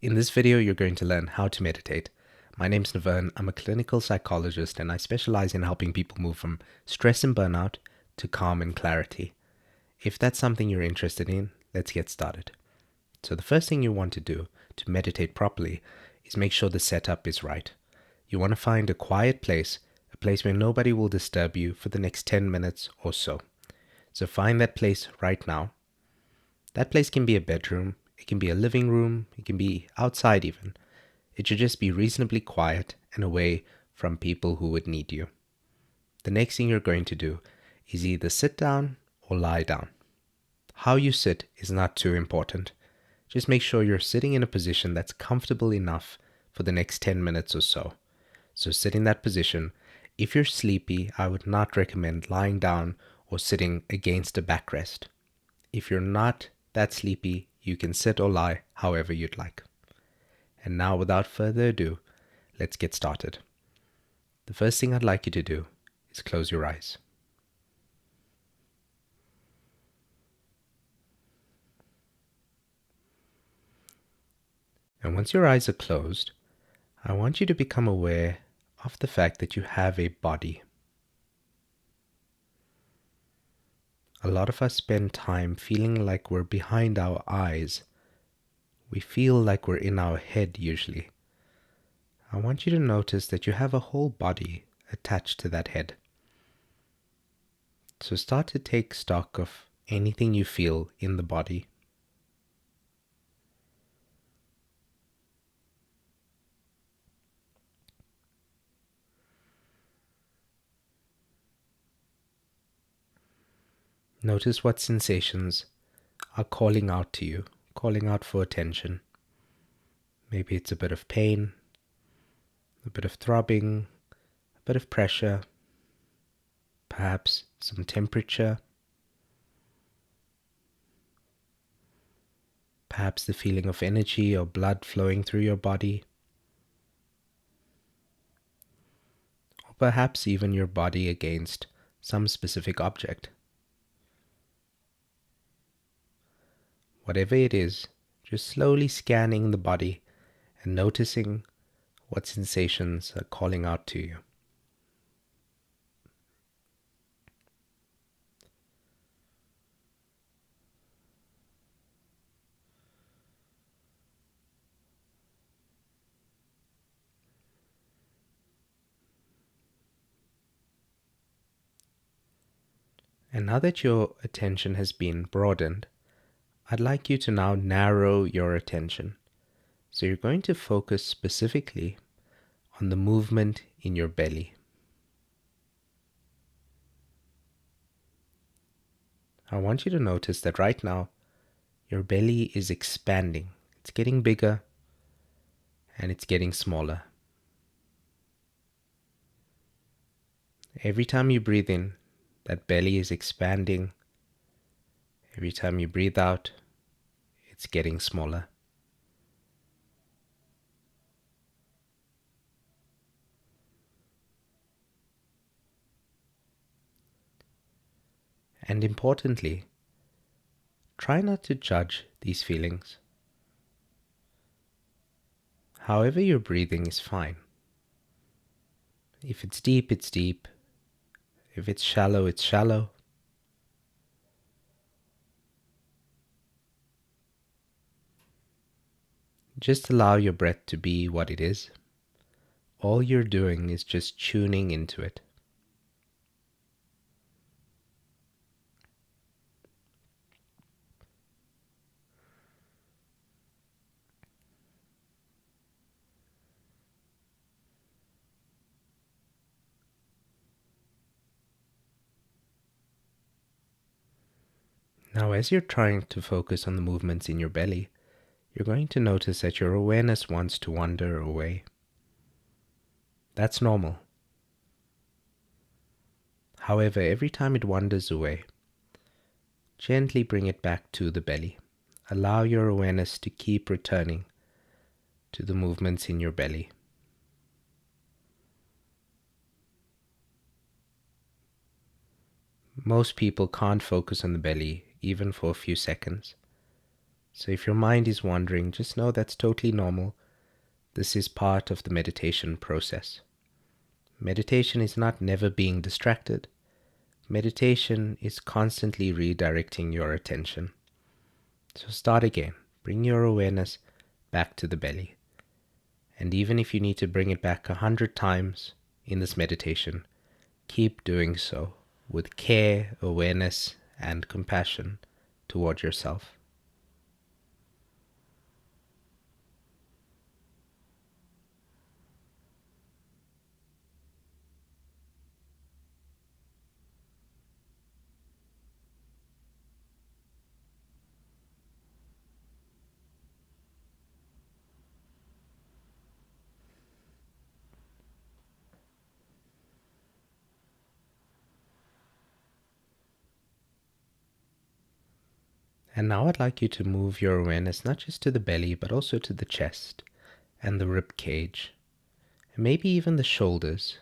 In this video, you're going to learn how to meditate. My name's Nevern. I'm a clinical psychologist and I specialize in helping people move from stress and burnout to calm and clarity. If that's something you're interested in, let's get started. So the first thing you want to do to meditate properly is make sure the setup is right. You want to find a quiet place, a place where nobody will disturb you for the next 10 minutes or so. So find that place right now. That place can be a bedroom, it can be a living room, it can be outside even. It should just be reasonably quiet and away from people who would need you. The next thing you're going to do is either sit down or lie down. How you sit is not too important. Just make sure you're sitting in a position that's comfortable enough for the next 10 minutes or so. So sit in that position. If you're sleepy, I would not recommend lying down or sitting against a backrest. If you're not that sleepy, you can sit or lie however you'd like. And now, without further ado, let's get started. The first thing I'd like you to do is close your eyes. And once your eyes are closed, I want you to become aware of the fact that you have a body. A lot of us spend time feeling like we're behind our eyes. We feel like we're in our head usually. I want you to notice that you have a whole body attached to that head. So start to take stock of anything you feel in the body. Notice what sensations are calling out to you, calling out for attention. Maybe it's a bit of pain, a bit of throbbing, a bit of pressure, perhaps some temperature, perhaps the feeling of energy or blood flowing through your body, or perhaps even your body against some specific object. Whatever it is, just slowly scanning the body and noticing what sensations are calling out to you. And now that your attention has been broadened, I'd like you to now narrow your attention. So you're going to focus specifically on the movement in your belly. I want you to notice that right now, your belly is expanding. It's getting bigger and it's getting smaller. Every time you breathe in, that belly is expanding. Every time you breathe out, it's getting smaller. And importantly, try not to judge these feelings. However you're breathing is fine. If it's deep, it's deep. If it's shallow, it's shallow. Just allow your breath to be what it is. All you're doing is just tuning into it. Now, as you're trying to focus on the movements in your belly, you're going to notice that your awareness wants to wander away. That's normal. However, every time it wanders away, gently bring it back to the belly. Allow your awareness to keep returning to the movements in your belly. Most people can't focus on the belly even for a few seconds. So if your mind is wandering, just know that's totally normal. This is part of the meditation process. Meditation is not never being distracted. Meditation is constantly redirecting your attention. So start again. Bring your awareness back to the belly. And even if you need to bring it back 100 times in this meditation, keep doing so with care, awareness, and compassion toward yourself. And now I'd like you to move your awareness not just to the belly, but also to the chest and the rib cage, and maybe even the shoulders.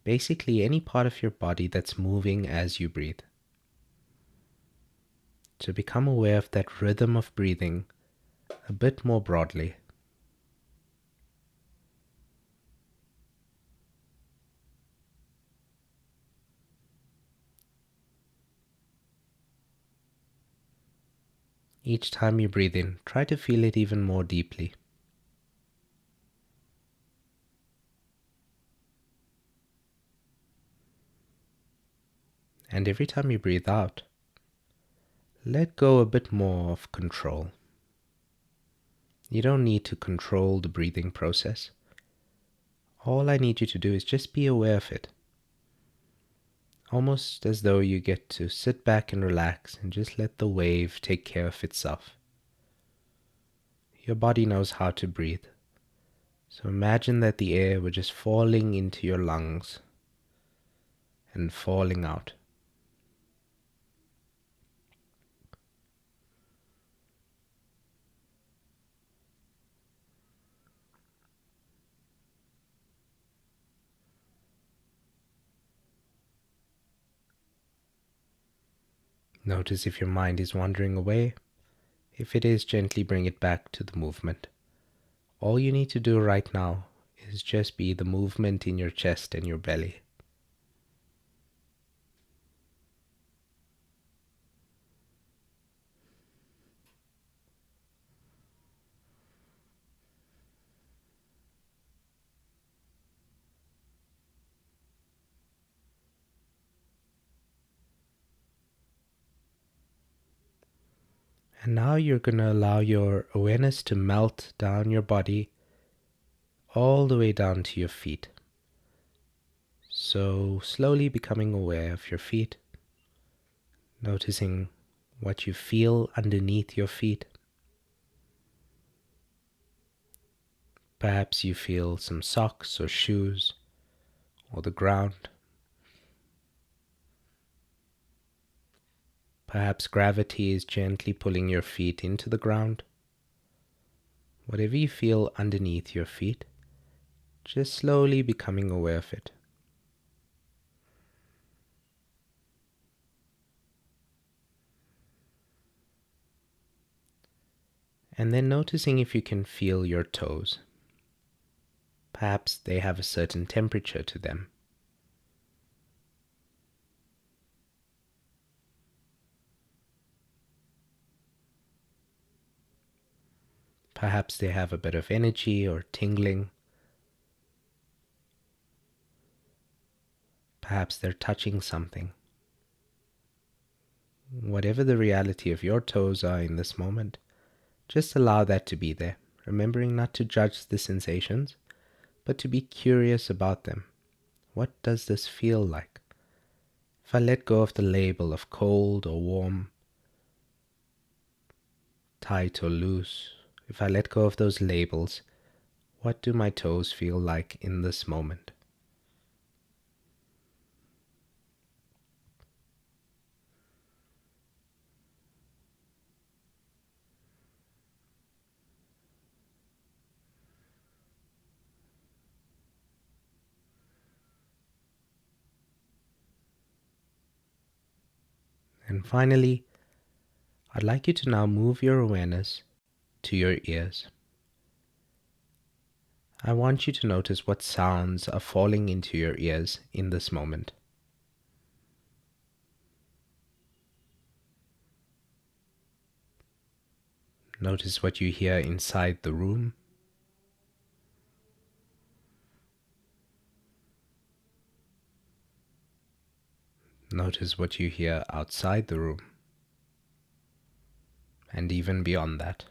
Basically, any part of your body that's moving as you breathe. To become aware of that rhythm of breathing a bit more broadly. Each time you breathe in, try to feel it even more deeply. And every time you breathe out, let go a bit more of control. You don't need to control the breathing process. All I need you to do is just be aware of it. Almost as though you get to sit back and relax and just let the wave take care of itself. Your body knows how to breathe. So imagine that the air were just falling into your lungs and falling out. Notice if your mind is wandering away. If it is, gently bring it back to the movement. All you need to do right now is just be the movement in your chest and your belly. And now you're going to allow your awareness to melt down your body all the way down to your feet. So slowly becoming aware of your feet, noticing what you feel underneath your feet. Perhaps you feel some socks or shoes or the ground. Perhaps gravity is gently pulling your feet into the ground. Whatever you feel underneath your feet, just slowly becoming aware of it. And then noticing if you can feel your toes. Perhaps they have a certain temperature to them. Perhaps they have a bit of energy or tingling. Perhaps they're touching something. Whatever the reality of your toes are in this moment, just allow that to be there, remembering not to judge the sensations, but to be curious about them. What does this feel like? If I let go of the label of cold or warm, tight or loose, if I let go of those labels, what do my toes feel like in this moment? And finally, I'd like you to now move your awareness to your ears. I want you to notice what sounds are falling into your ears in this moment. Notice what you hear inside the room. Notice what you hear outside the room, and even beyond that.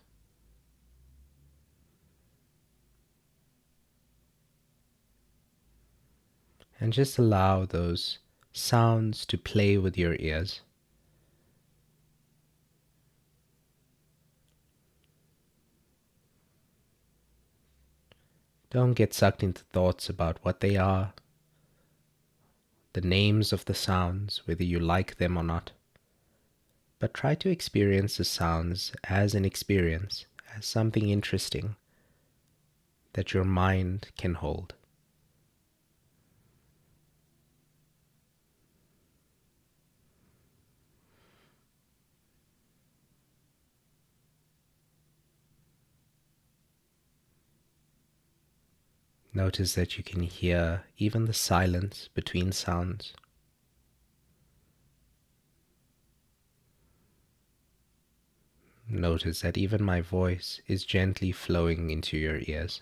And just allow those sounds to play with your ears. Don't get sucked into thoughts about what they are, the names of the sounds, whether you like them or not. But try to experience the sounds as an experience, as something interesting that your mind can hold. Notice that you can hear even the silence between sounds. Notice that even my voice is gently flowing into your ears.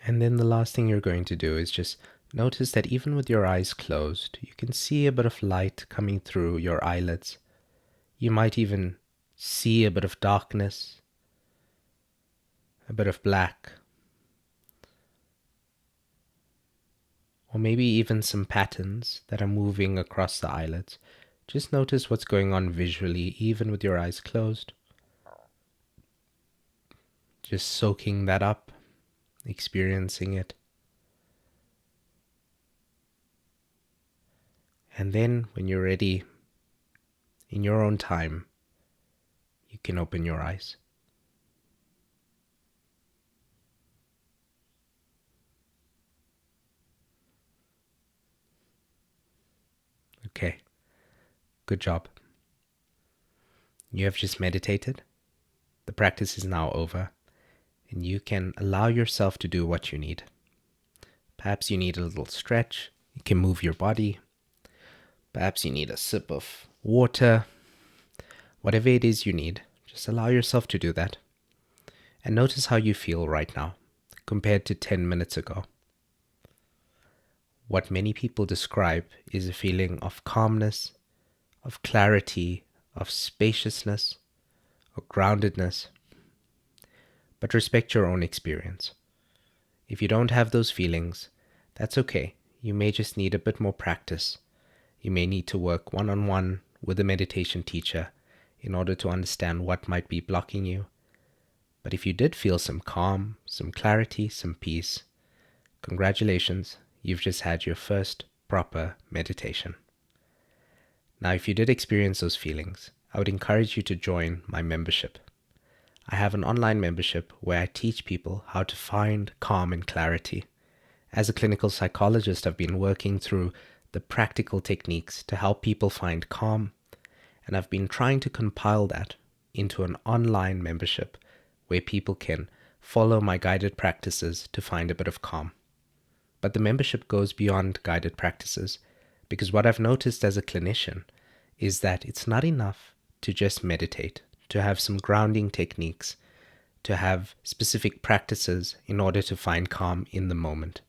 And then the last thing you're going to do is just notice that even with your eyes closed, you can see a bit of light coming through your eyelids. You might even see a bit of darkness, a bit of black, or maybe even some patterns that are moving across the eyelids. Just notice what's going on visually, even with your eyes closed. Just soaking that up, experiencing it. And then when you're ready, in your own time, you can open your eyes. Okay, good job. You have just meditated. The practice is now over, and you can allow yourself to do what you need. Perhaps you need a little stretch. You can move your body. Perhaps you need a sip of water. Whatever it is you need, just allow yourself to do that. And notice how you feel right now compared to 10 minutes ago. What many people describe is a feeling of calmness, of clarity, of spaciousness, or groundedness. But respect your own experience. If you don't have those feelings, that's okay. You may just need a bit more practice. You may need to work one-on-one with a meditation teacher in order to understand what might be blocking you. But if you did feel some calm, some clarity, some peace, congratulations, you've just had your first proper meditation. Now, if you did experience those feelings, I would encourage you to join my membership. I have an online membership where I teach people how to find calm and clarity. As a clinical psychologist, I've been working through the practical techniques to help people find calm, and I've been trying to compile that into an online membership where people can follow my guided practices to find a bit of calm. But the membership goes beyond guided practices, because what I've noticed as a clinician is that it's not enough to just meditate, to have some grounding techniques, to have specific practices in order to find calm in the moment.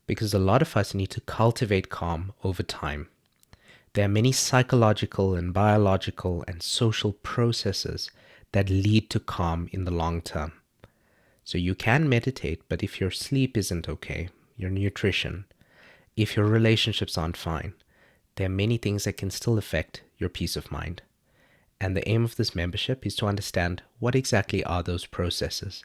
Because a lot of us need to cultivate calm over time. There are many psychological and biological and social processes that lead to calm in the long term. So you can meditate, but if your sleep isn't okay, your nutrition, if your relationships aren't fine, there are many things that can still affect your peace of mind. And the aim of this membership is to understand what exactly are those processes.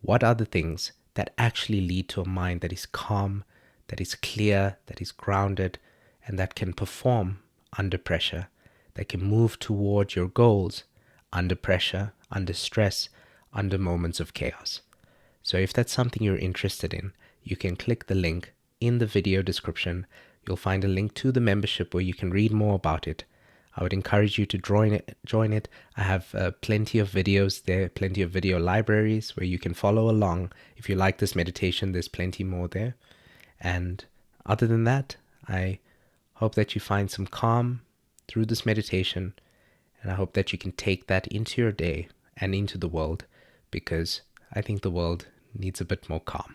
What are the things that actually lead to a mind that is calm, that is clear, that is grounded, and that can perform under pressure, that can move toward your goals under pressure, under stress, under moments of chaos. So if that's something you're interested in, you can click the link in the video description. You'll find a link to the membership where you can read more about it. I would encourage you to join it. I have plenty of videos there, plenty of video libraries where you can follow along. If you like this meditation, there's plenty more there. And other than that, I hope that you find some calm through this meditation, and I hope that you can take that into your day and into the world, because I think the world needs a bit more calm.